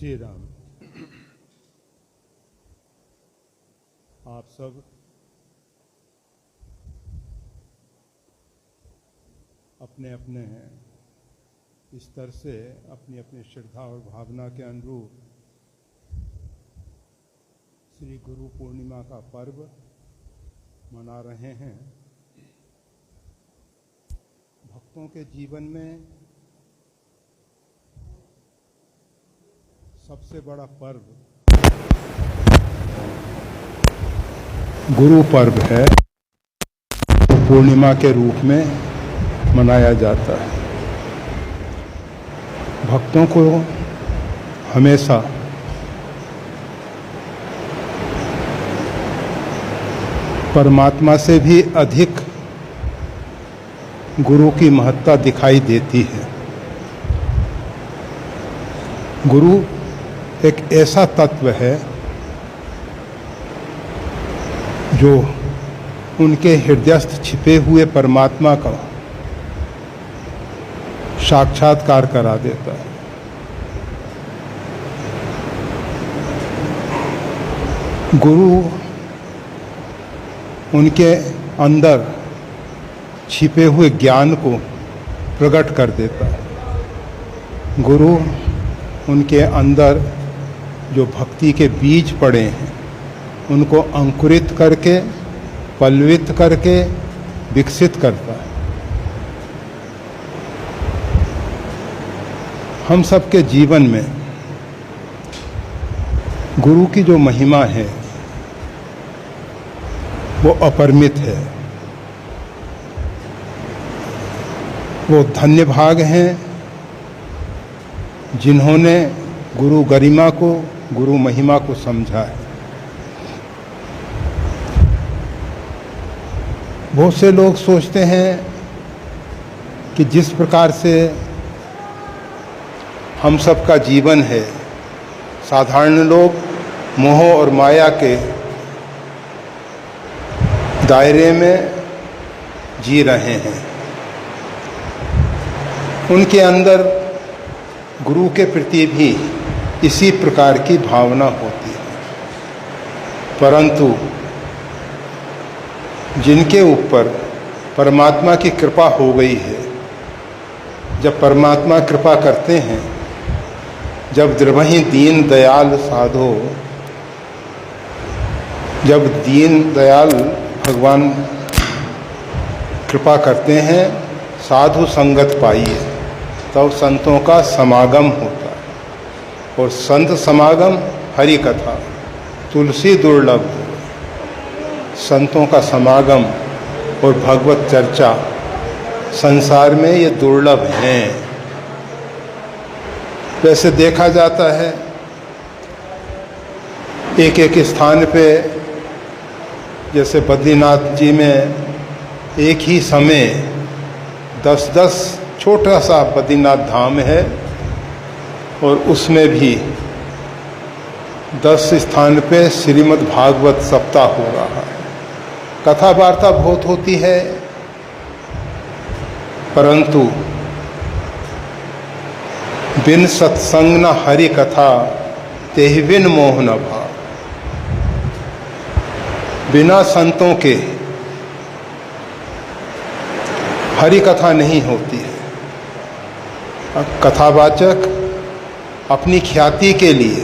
श्री राम। आप सब अपने अपने स्तर से अपनी अपनी श्रद्धा और भावना के अनुरूप श्री गुरु पूर्णिमा का पर्व मना रहे हैं। भक्तों के जीवन में सबसे बड़ा पर्व गुरु पर्व है, पूर्णिमा के रूप में मनाया जाता है। भक्तों को हमेशा परमात्मा से भी अधिक गुरु की महत्ता दिखाई देती है। गुरु एक ऐसा तत्व है जो उनके हृदयस्थ छिपे हुए परमात्मा का साक्षात्कार करा देता है। गुरु उनके अंदर छिपे हुए ज्ञान को प्रकट कर देता है। गुरु उनके अंदर जो भक्ति के बीज पड़े हैं उनको अंकुरित करके, पल्वित करके विकसित करता है। हम सबके जीवन में गुरु की जो महिमा है वो अपरिमित है। वो धन्य भाग हैं जिन्होंने गुरु गरिमा को, गुरु महिमा को समझा है। बहुत से लोग सोचते हैं कि जिस प्रकार से हम सबका जीवन है, साधारण लोग मोह और माया के दायरे में जी रहे हैं। उनके अंदर गुरु के प्रति भी इसी प्रकार की भावना होती है, परंतु जिनके ऊपर परमात्मा की कृपा हो गई है, जब परमात्मा कृपा करते हैं, जब द्रवहि दीन दयाल साधो, जब दीन दयाल भगवान कृपा करते हैं, साधु संगत पाइए, तब संतों का समागम होता है। और संत समागम हरि कथा तुलसी दुर्लभ। संतों का समागम और भगवत चर्चा संसार में ये दुर्लभ हैं। वैसे देखा जाता है एक एक स्थान पे, जैसे बद्रीनाथ जी में एक ही समय 10-10 छोटा सा बद्रीनाथ धाम है और उसमें भी 10 स्थान पे श्रीमद् भागवत सप्ताह हो रहा है। कथा वार्ता बहुत होती है, परंतु बिन सत्संग न हरि कथा तेहि बिन मोह न भाव। बिना संतों के हरि कथा नहीं होती है। कथावाचक अपनी ख्याति के लिए,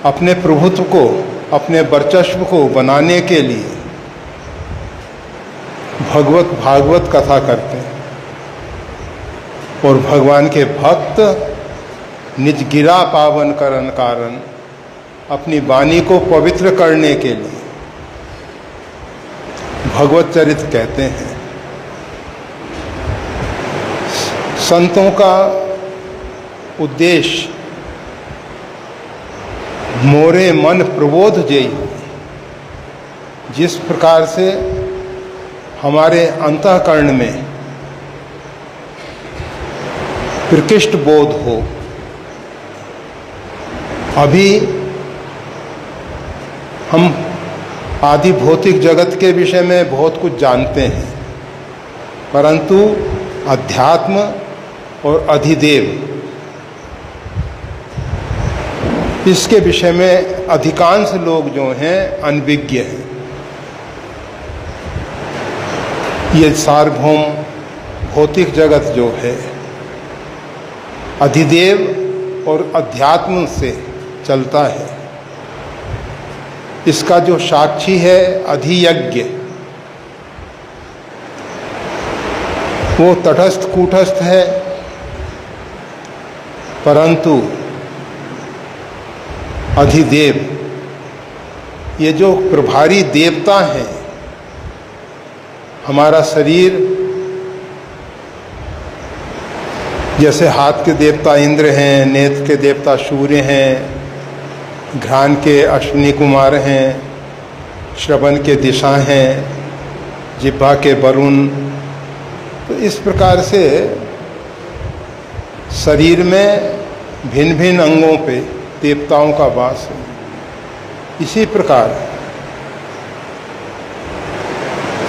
अपने प्रभुत्व को, अपने वर्चस्व को बनाने के लिए भागवत कथा करते हैं। और भगवान के भक्त निज गिरा पावन करन कारण अपनी वाणी को पवित्र करने के लिए भगवत चरित कहते हैं। संतों का उद्देश्य मोरे मन प्रबोध जेई। जिस प्रकार से हमारे अंतःकरण में प्रकृष्ट बोध हो। अभी हम आदि भौतिक जगत के विषय में बहुत कुछ जानते हैं, परंतु अध्यात्म और अधिदेव इसके विषय में अधिकांश लोग जो हैं अनभिज्ञ हैं। ये सार्वभौम भौतिक जगत जो है अधिदेव और अध्यात्म से चलता है। इसका जो साक्षी है अधियज्ञ, वो तटस्थ कूटस्थ है, परंतु अधिदेव ये जो प्रभारी देवता हैं, हमारा शरीर जैसे हाथ के देवता इंद्र हैं, नेत्र के देवता सूर्य हैं, घ्राण के अश्विनी कुमार हैं, श्रवण के दिशा हैं, जिह्वा के वरुण। तो इस प्रकार से शरीर में भिन्न भिन्न अंगों पे देवताओं का वास है। इसी प्रकार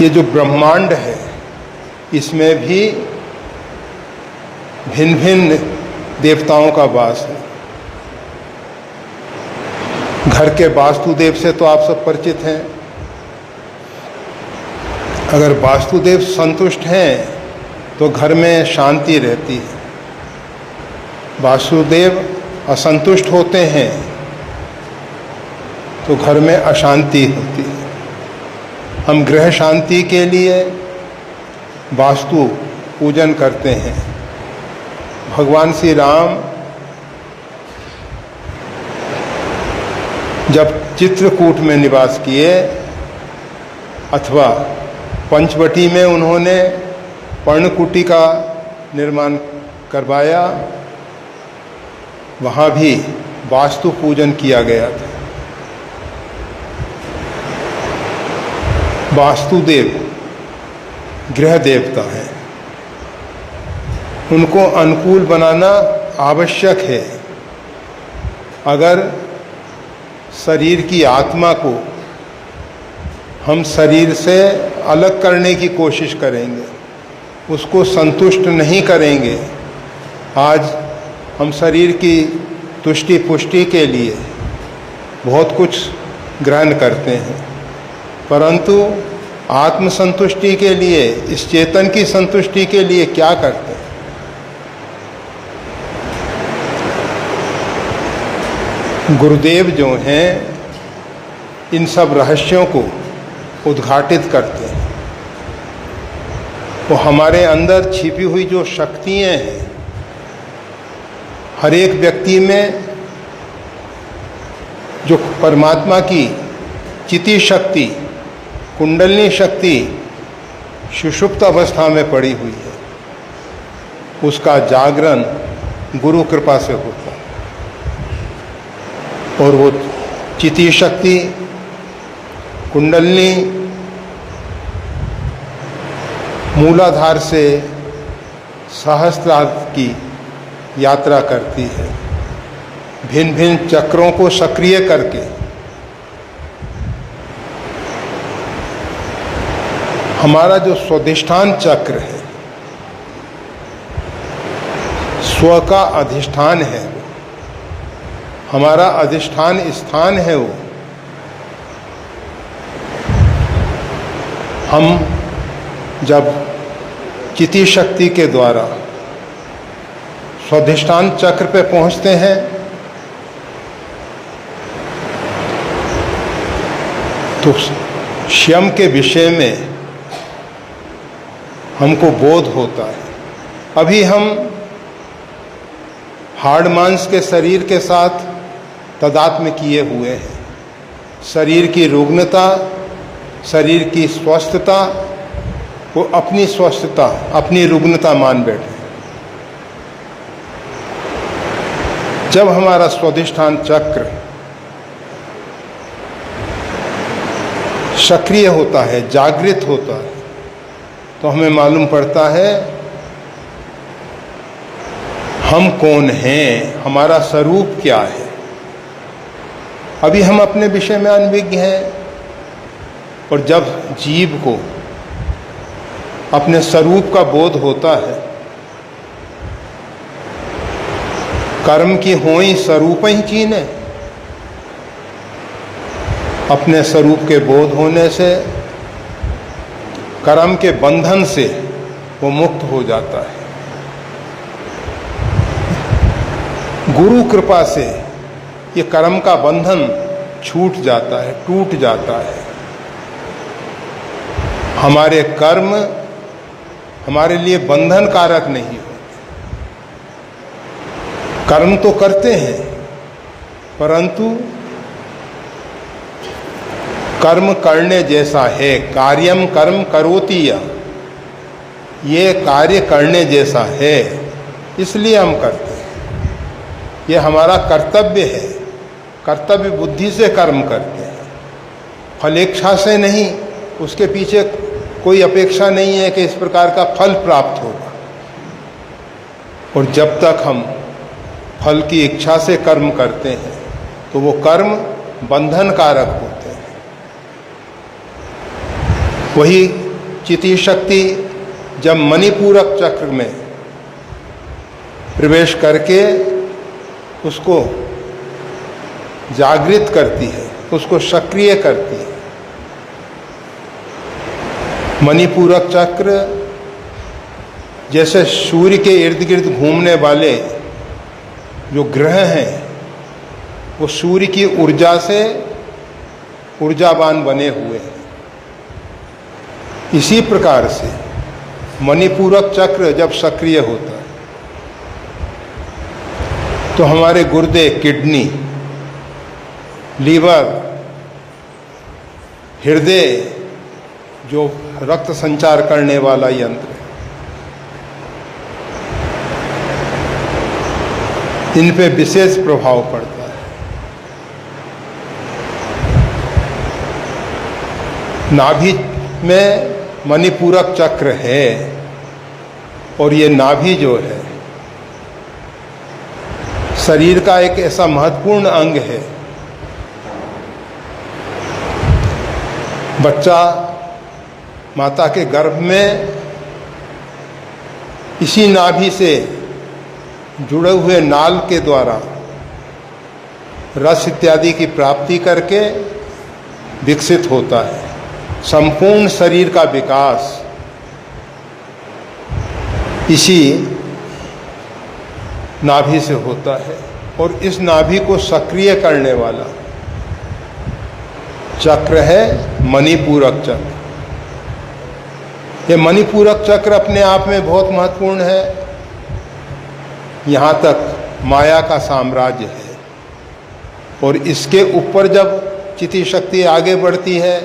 ये जो ब्रह्मांड है इसमें भी भिन्न भिन्न देवताओं का वास है। घर के वास्तुदेव से तो आप सब परिचित हैं। अगर वास्तुदेव संतुष्ट हैं तो घर में शांति रहती है। वास्तुदेव असंतुष्ट होते हैं तो घर में अशांति होती है। हम गृह शांति के लिए वास्तु पूजन करते हैं। भगवान श्री राम जब चित्रकूट में निवास किए अथवा पंचवटी में उन्होंने पर्णकुटी का निर्माण करवाया, वहाँ भी वास्तु पूजन किया गया था। वास्तुदेव गृह देवता हैं, उनको अनुकूल बनाना आवश्यक है। अगर शरीर की आत्मा को हम शरीर से अलग करने की कोशिश करेंगे, उसको संतुष्ट नहीं करेंगे। आज हम शरीर की तुष्टि पुष्टि के लिए बहुत कुछ ग्रहण करते हैं, परंतु आत्म संतुष्टि के लिए, इस चेतन की संतुष्टि के लिए क्या करते हैं? गुरुदेव जो हैं इन सब रहस्यों को उद्घाटित करते हैं। वो हमारे अंदर छिपी हुई जो शक्तियाँ हैं, हर एक व्यक्ति में जो परमात्मा की चिति शक्ति, कुंडलिनी शक्ति सुषुप्त अवस्था में पड़ी हुई है, उसका जागरण गुरु कृपा से होता है। और वो चिति शक्ति, कुंडलिनी मूलाधार से सहस्त्रार की यात्रा करती है, भिन्न भिन्न चक्रों को सक्रिय करके हमारा जो स्वाधिष्ठान चक्र है, स्व का अधिष्ठान है, हमारा अधिष्ठान स्थान है, वो हम जब चिति शक्ति के द्वारा स्वाधिष्ठान चक्र पे पहुंचते हैं तो स्वयं के विषय में हमको बोध होता है। अभी हम हाड़ मांस के शरीर के साथ तादात्म्य किए हुए हैं। शरीर की रुग्णता, शरीर की स्वस्थता को अपनी स्वस्थता, अपनी रुग्णता मान बैठे। जब हमारा स्वाधिष्ठान चक्र सक्रिय होता है, जागृत होता है, तो हमें मालूम पड़ता है हम कौन हैं, हमारा स्वरूप क्या है। अभी हम अपने विषय में अनभिज्ञ हैं, और जब जीव को अपने स्वरूप का बोध होता है, कर्म की होई स्वरूप ही चीने, अपने स्वरूप के बोध होने से, कर्म के बंधन से वो मुक्त हो जाता है। गुरु कृपा से ये कर्म का बंधन छूट जाता है, टूट जाता है। हमारे कर्म हमारे लिए बंधन कारक नहीं होते। कर्म तो करते हैं, परंतु कर्म करने जैसा है। कार्यम कर्म करोति या, ये कार्य करने जैसा है, इसलिए हम करते हैं। ये हमारा कर्तव्य है। कर्तव्य बुद्धि से कर्म करते हैं, फलेच्छा से नहीं। उसके पीछे कोई अपेक्षा नहीं है कि इस प्रकार का फल प्राप्त होगा। और जब तक हम फल की इच्छा से कर्म करते हैं तो वो कर्म बंधन कारक होते हैं। वही चिति शक्ति जब मणिपूरक चक्र में प्रवेश करके उसको जागृत करती है, उसको सक्रिय करती है। मणिपूरक चक्र जैसे सूर्य के इर्द गिर्द घूमने वाले जो ग्रह हैं, वो सूर्य की ऊर्जा से ऊर्जावान बने हुए हैं। इसी प्रकार से मणिपूरक चक्र जब सक्रिय होता है तो हमारे गुर्दे, किडनी, लीवर, हृदय, जो रक्त संचार करने वाला यंत्र है, इन पे विशेष प्रभाव पड़ता है। नाभि में मणिपूरक चक्र है और ये नाभि जो है शरीर का एक ऐसा महत्वपूर्ण अंग है। बच्चा माता के गर्भ में इसी नाभि से जुड़े हुए नाल के द्वारा रस इत्यादि की प्राप्ति करके विकसित होता है। संपूर्ण शरीर का विकास इसी नाभि से होता है और इस नाभि को सक्रिय करने वाला चक्र है मणिपूरक चक्र। ये मणिपूरक चक्र अपने आप में बहुत महत्वपूर्ण है। यहाँ तक माया का साम्राज्य है और इसके ऊपर जब चिति शक्ति आगे बढ़ती है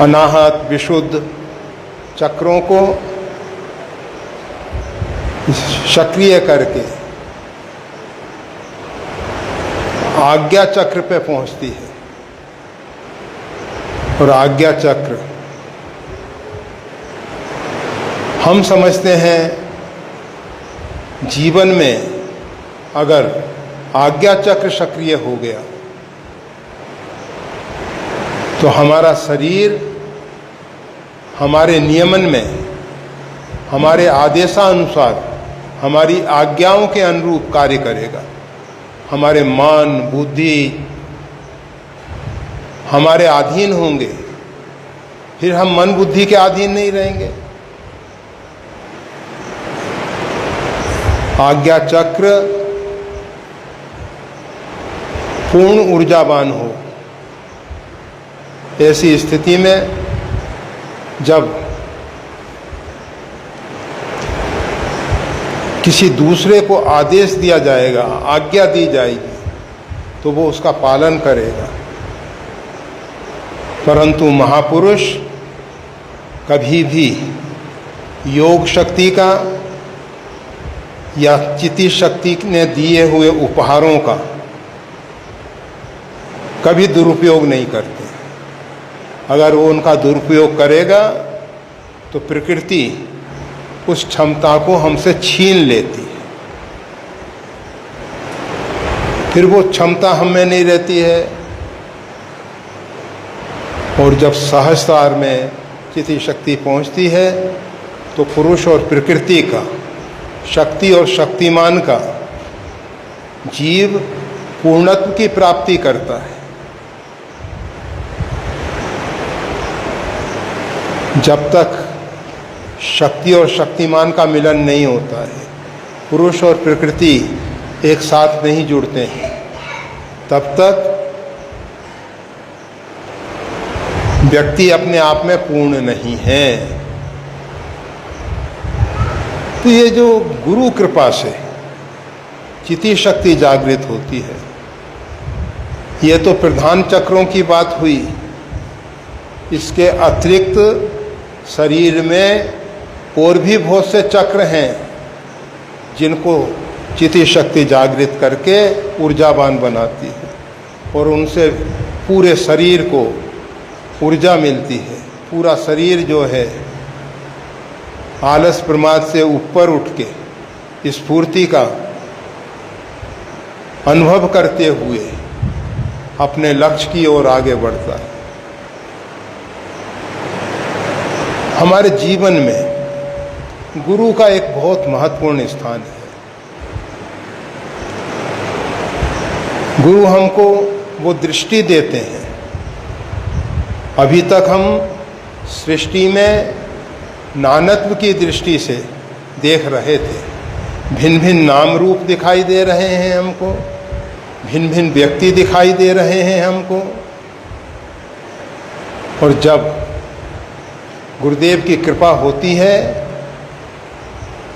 अनाहत विशुद्ध चक्रों को सक्रिय करके आज्ञा चक्र पे पहुंचती है। और आज्ञा चक्र हम समझते हैं जीवन में अगर आज्ञा चक्र सक्रिय हो गया तो हमारा शरीर हमारे नियमन में, हमारे आदेशानुसार, हमारी आज्ञाओं के अनुरूप कार्य करेगा। हमारे मन, बुद्धि हमारे अधीन होंगे, फिर हम मन बुद्धि के अधीन नहीं रहेंगे। आज्ञा चक्र पूर्ण ऊर्जावान हो, ऐसी स्थिति में जब किसी दूसरे को आदेश दिया जाएगा, आज्ञा दी जाएगी, तो वो उसका पालन करेगा। परंतु महापुरुष कभी भी योग शक्ति का या चिति शक्ति ने दिए हुए उपहारों का कभी दुरुपयोग नहीं करते। अगर वो उनका दुरुपयोग करेगा तो प्रकृति उस क्षमता को हमसे छीन लेती है, फिर वो क्षमता हम में नहीं रहती है। और जब सहस्रार में चिति शक्ति पहुंचती है तो पुरुष और प्रकृति का, शक्ति और शक्तिमान का जीव पूर्णत्व की प्राप्ति करता है। जब तक शक्ति और शक्तिमान का मिलन नहीं होता है, पुरुष और प्रकृति एक साथ नहीं जुड़ते हैं, तब तक व्यक्ति अपने आप में पूर्ण नहीं है। तो ये जो गुरु कृपा से चिति शक्ति जागृत होती है, ये तो प्रधान चक्रों की बात हुई। इसके अतिरिक्त शरीर में और भी बहुत से चक्र हैं जिनको चिति शक्ति जागृत करके ऊर्जावान बनाती है और उनसे पूरे शरीर को ऊर्जा मिलती है। पूरा शरीर जो है आलस प्रमाद से ऊपर उठ के स्फूर्ति का अनुभव करते हुए अपने लक्ष्य की ओर आगे बढ़ता है। हमारे जीवन में गुरु का एक बहुत महत्वपूर्ण स्थान है। गुरु हमको वो दृष्टि देते हैं। अभी तक हम सृष्टि में नानत्व की दृष्टि से देख रहे थे। भिन्न भिन्न नाम रूप दिखाई दे रहे हैं हमको, भिन्न भिन्न व्यक्ति दिखाई दे रहे हैं हमको। और जब गुरुदेव की कृपा होती है,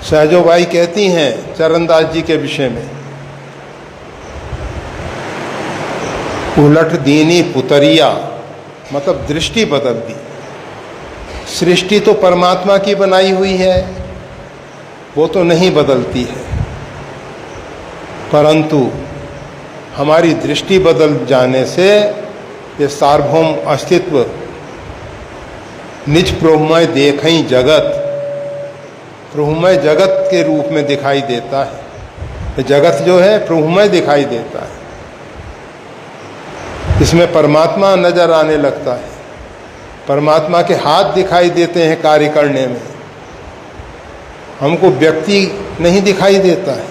सहजोबाई कहती हैं चरणदास जी के विषय में, उलट दीनी पुतरिया, मतलब दृष्टि बदल दी। सृष्टि तो परमात्मा की बनाई हुई है, वो तो नहीं बदलती है, परंतु हमारी दृष्टि बदल जाने से ये सार्वभौम अस्तित्व निज प्रभुमय देखई जगत, प्रभुमय जगत के रूप में दिखाई देता है। जगत जो है प्रभुमय दिखाई देता है, इसमें परमात्मा नजर आने लगता है। परमात्मा के हाथ दिखाई देते हैं कार्य करने में, हमको व्यक्ति नहीं दिखाई देता है।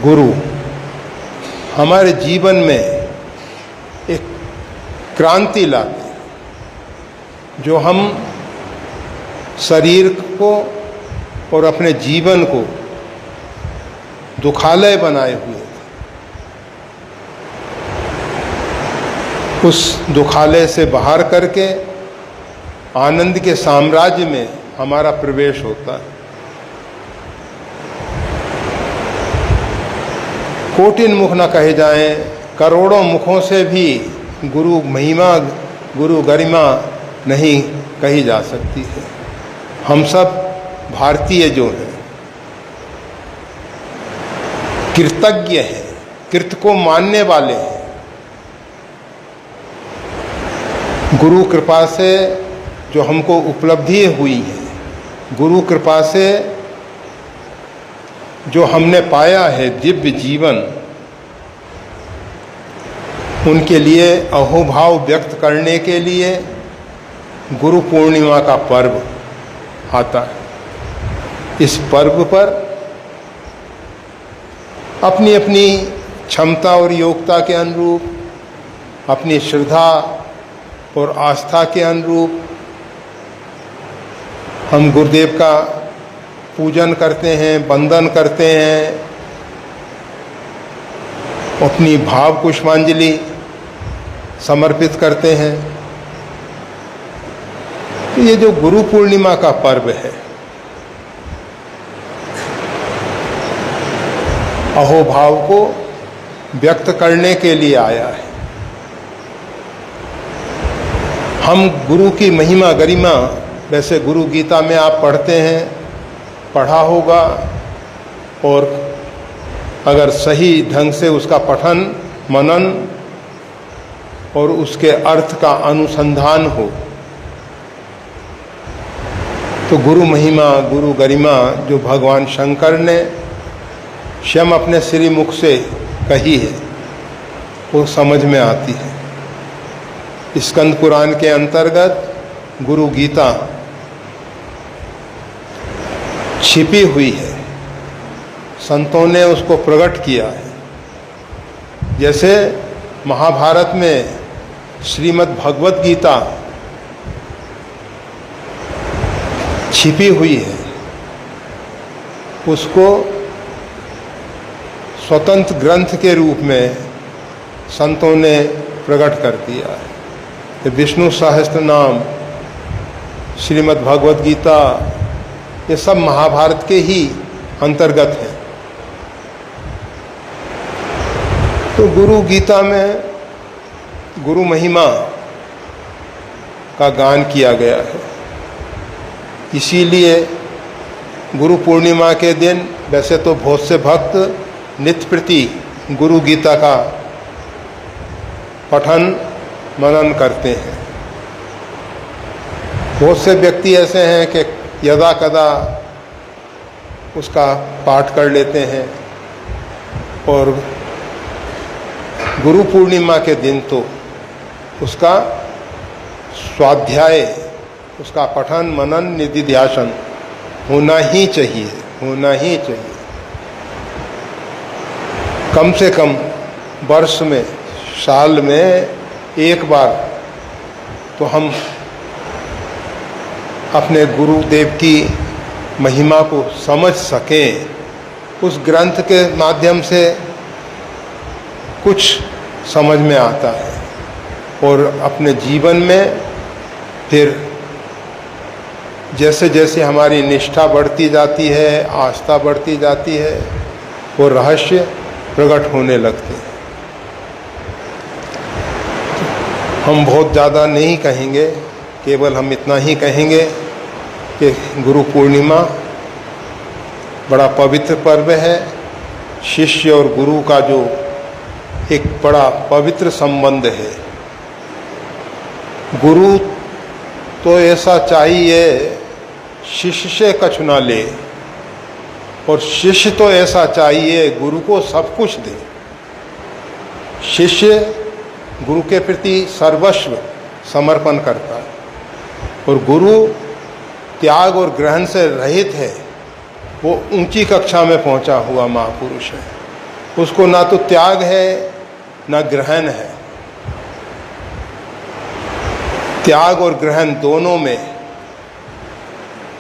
गुरु हमारे जीवन में एक क्रांति लाते हैं, जो हम शरीर को और अपने जीवन को दुखालय बनाए हुए थे। उस दुखालय से बाहर करके आनंद के साम्राज्य में हमारा प्रवेश होता है। कोटिन मुख न कहे जाएं, करोड़ों मुखों से भी गुरु महिमा, गुरु गरिमा नहीं कही जा सकती है। हम सब भारतीय जो हैं कृतज्ञ हैं, कृत को मानने वाले हैं। गुरु कृपा से जो हमको उपलब्धि हुई है, गुरु कृपा से जो हमने पाया है दिव्य जीवन, उनके लिए अहोभाव व्यक्त करने के लिए गुरु पूर्णिमा का पर्व आता है। इस पर्व पर अपनी अपनी क्षमता और योग्यता के अनुरूप, अपनी श्रद्धा और आस्था के अनुरूप हम गुरुदेव का पूजन करते हैं, वंदन करते हैं, अपनी भाव पुष्पांजलि समर्पित करते हैं। तो ये जो गुरु पूर्णिमा का पर्व है, अहोभाव को व्यक्त करने के लिए आया है। हम गुरु की महिमा गरिमा, वैसे गुरु गीता में आप पढ़ते हैं, पढ़ा होगा, और अगर सही ढंग से उसका पठन मनन और उसके अर्थ का अनुसंधान हो तो गुरु महिमा, गुरु गरिमा जो भगवान शंकर ने स्वयं अपने श्रीमुख से कही है, वो समझ में आती है। स्कंद पुराण के अंतर्गत गुरु गीता छिपी हुई है, संतों ने उसको प्रकट किया है। जैसे महाभारत में श्रीमद् भगवत गीता छिपी हुई है, उसको स्वतंत्र ग्रंथ के रूप में संतों ने प्रकट कर दिया है। तो विष्णु सहस्त्र नाम, श्रीमद् भगवत गीता, ये सब महाभारत के ही अंतर्गत है। तो गुरु गीता में गुरु महिमा का गान किया गया है। इसीलिए गुरु पूर्णिमा के दिन वैसे तो बहुत से भक्त नित्य प्रति गुरु गीता का पठन मनन करते हैं। बहुत से व्यक्ति ऐसे हैं कि यदा कदा उसका पाठ कर लेते हैं, और गुरु पूर्णिमा के दिन तो उसका स्वाध्याय, उसका पठन मनन निधिध्यासन होना ही चाहिए, होना ही चाहिए। कम से कम वर्ष में, साल में एक बार तो हम अपने गुरुदेव की महिमा को समझ सकें। उस ग्रंथ के माध्यम से कुछ समझ में आता है, और अपने जीवन में फिर जैसे जैसे हमारी निष्ठा बढ़ती जाती है, आस्था बढ़ती जाती है, वो रहस्य प्रकट होने लगते हैं। हम बहुत ज़्यादा नहीं कहेंगे, केवल हम इतना ही कहेंगे कि गुरु पूर्णिमा बड़ा पवित्र पर्व है। शिष्य और गुरु का जो एक बड़ा पवित्र संबंध है। गुरु तो ऐसा चाहिए शिष्य से कछु ना ले, और शिष्य तो ऐसा चाहिए गुरु को सब कुछ दे। शिष्य गुरु के प्रति सर्वस्व समर्पण करता है, और गुरु त्याग और ग्रहण से रहित है। वो ऊंची कक्षा में पहुंचा हुआ महापुरुष है। उसको ना तो त्याग है ना ग्रहण है। त्याग और ग्रहण दोनों में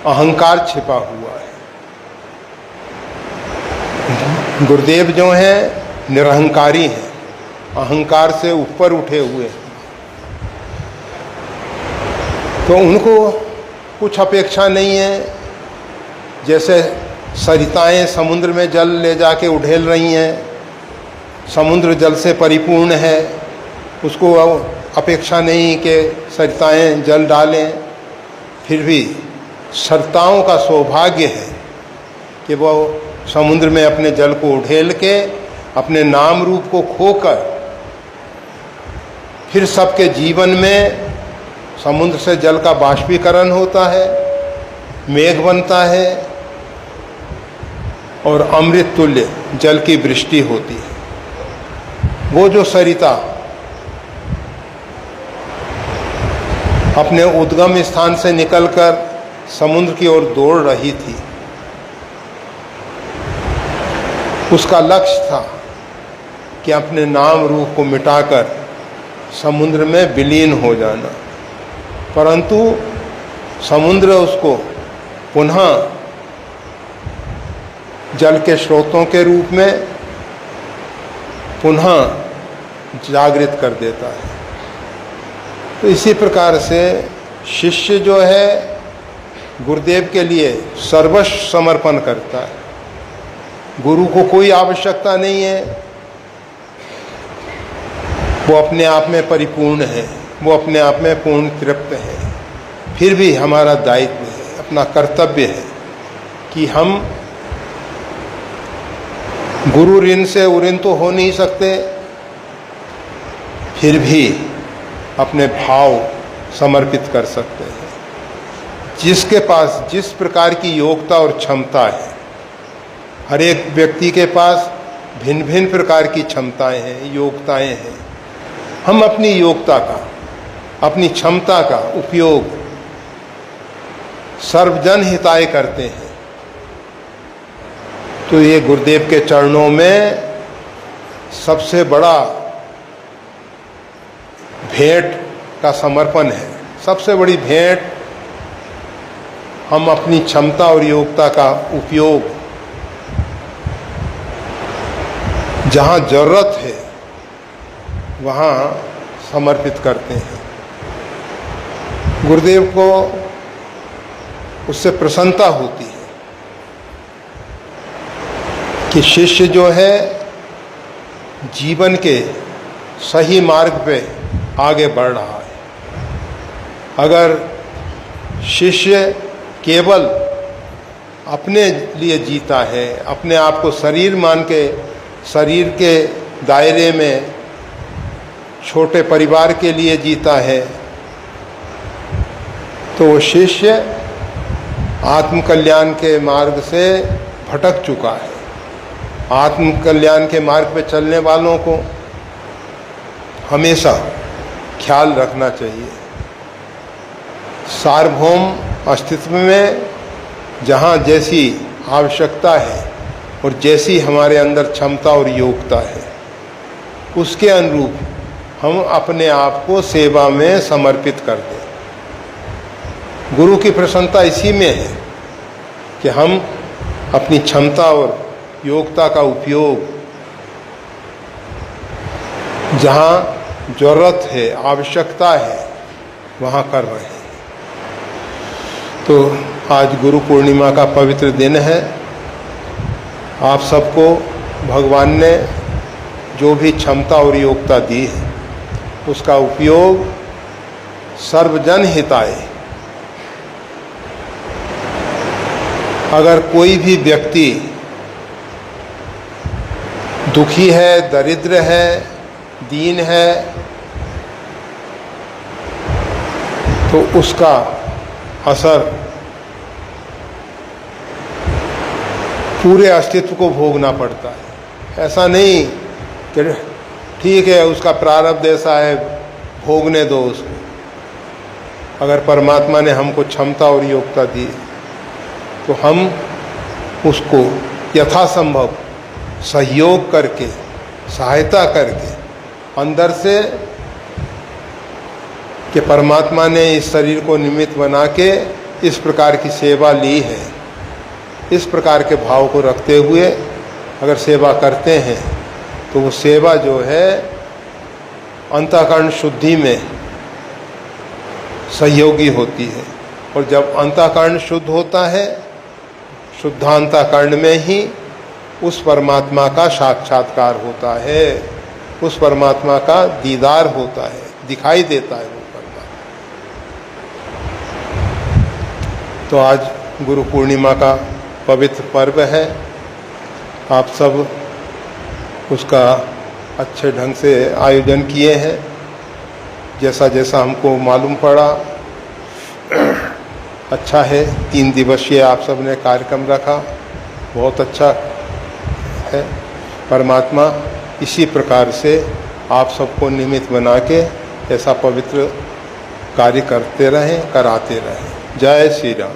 अहंकार छिपा हुआ है। गुरुदेव जो हैं निरहंकारी हैं, अहंकार से ऊपर उठे हुए हैं। तो उनको कुछ अपेक्षा नहीं है। जैसे सरिताएं समुद्र में जल ले जाके उड़ेल रही हैं, समुद्र जल से परिपूर्ण है, उसको अपेक्षा नहीं कि सरिताएं जल डालें। फिर भी सरिताओं का सौभाग्य है कि वो समुद्र में अपने जल को उड़ेल के अपने नाम रूप को खोकर फिर सबके जीवन में समुद्र से जल का बाष्पीकरण होता है, मेघ बनता है, और अमृत तुल्य जल की वृष्टि होती है। वो जो सरिता अपने उद्गम स्थान से निकलकर समुद्र की ओर दौड़ रही थी, उसका लक्ष्य था कि अपने नाम रूप को मिटाकर समुद्र में विलीन हो जाना। परंतु समुद्र उसको पुनः जल के स्रोतों के रूप में पुनः जागृत कर देता है। तो इसी प्रकार से शिष्य जो है गुरुदेव के लिए सर्वस्व समर्पण करता है। गुरु को कोई आवश्यकता नहीं है, वो अपने आप में परिपूर्ण है, वो अपने आप में पूर्ण तृप्त है। फिर भी हमारा दायित्व है, अपना कर्तव्य है कि हम गुरु ऋण से उऋण तो हो नहीं सकते, फिर भी अपने भाव समर्पित कर सकते हैं। जिसके पास जिस प्रकार की योग्यता और क्षमता है, हर एक व्यक्ति के पास भिन्न भिन्न प्रकार की क्षमताएं हैं, योग्यताएं हैं। हम अपनी योग्यता का, अपनी क्षमता का उपयोग सर्वजन हिताय करते हैं, तो ये गुरुदेव के चरणों में सबसे बड़ा भेंट का समर्पण है। सबसे बड़ी भेंट हम अपनी क्षमता और योग्यता का उपयोग जहाँ जरूरत है वहाँ समर्पित करते हैं। गुरुदेव को उससे प्रसन्नता होती है कि शिष्य जो है जीवन के सही मार्ग पे आगे बढ़ रहा है। अगर शिष्य केवल अपने लिए जीता है, अपने आप को शरीर मान के शरीर के दायरे में छोटे परिवार के लिए जीता है, तो वो शिष्य आत्मकल्याण के मार्ग से भटक चुका है। आत्मकल्याण के मार्ग पे चलने वालों को हमेशा ख्याल रखना चाहिए। सार्वभौम अस्तित्व में जहाँ जैसी आवश्यकता है और जैसी हमारे अंदर क्षमता और योग्यता है, उसके अनुरूप हम अपने आप को सेवा में समर्पित कर दें। गुरु की प्रसन्नता इसी में है कि हम अपनी क्षमता और योग्यता का उपयोग जहाँ जरूरत है, आवश्यकता है, वहाँ कर रहे हैं। तो आज गुरु पूर्णिमा का पवित्र दिन है। आप सबको भगवान ने जो भी क्षमता और योग्यता दी है उसका उपयोग सर्वजन हिताय। अगर कोई भी व्यक्ति दुखी है, दरिद्र है, दीन है, तो उसका असर पूरे अस्तित्व को भोगना पड़ता है। ऐसा नहीं कि ठीक है उसका प्रारब्ध ऐसा है, भोगने दो उसको। अगर परमात्मा ने हमको क्षमता और योग्यता दी तो हम उसको यथासंभव सहयोग करके, सहायता करके, अंदर से कि परमात्मा ने इस शरीर को निमित्त बना के इस प्रकार की सेवा ली है, इस प्रकार के भाव को रखते हुए अगर सेवा करते हैं तो वो सेवा जो है अंतःकरण शुद्धि में सहयोगी होती है। और जब अंतःकरण शुद्ध होता है, शुद्धांतःकरण में ही उस परमात्मा का साक्षात्कार होता है, उस परमात्मा का दीदार होता है, दिखाई देता है वो परमात्मा। तो आज गुरु पूर्णिमा का पवित्र पर्व है। आप सब उसका अच्छे ढंग से आयोजन किए हैं। जैसा जैसा हमको मालूम पड़ा अच्छा है। 3 दिवसीय आप सब ने कार्यक्रम रखा, बहुत अच्छा है। परमात्मा इसी प्रकार से आप सबको निमित्त बना के ऐसा पवित्र कार्य करते रहें, कराते रहें। जय श्री राम।